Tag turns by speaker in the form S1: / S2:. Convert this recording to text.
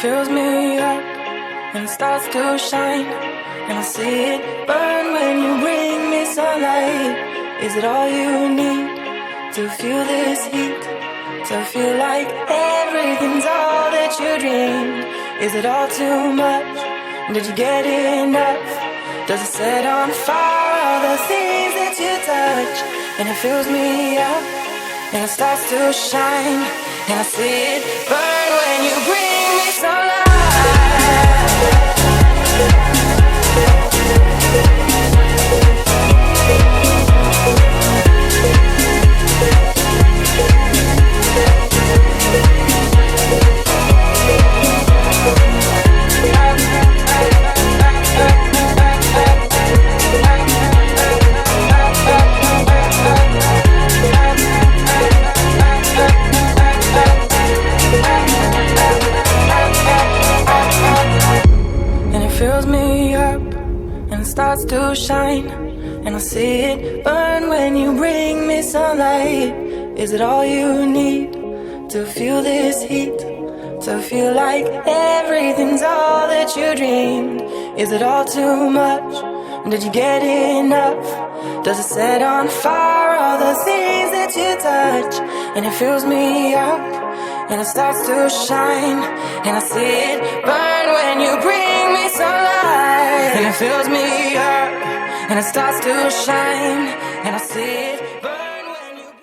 S1: fills me up and starts to shine, and I see it burn when you bring me sunlight. Is it all you need to feel this heat? To feel like everything's all that you dreamed? Is it all too much? Did you get enough? Does it set on fire all the things that you touch? And it fills me up and it starts to shine, and I see it burn when you bring me sunlight. Fills me up and starts to shine, and I see it burn when you bring me sunlight. Is it all you need to feel this heat? To feel like everything's all that you dreamed? Is it all too much? Did you get enough? Does it set on fire all the things that you touch? And it fills me up and it starts to shine, and I see it burn when you bring me sunlight. And it fills me up and it starts to shine, and I see it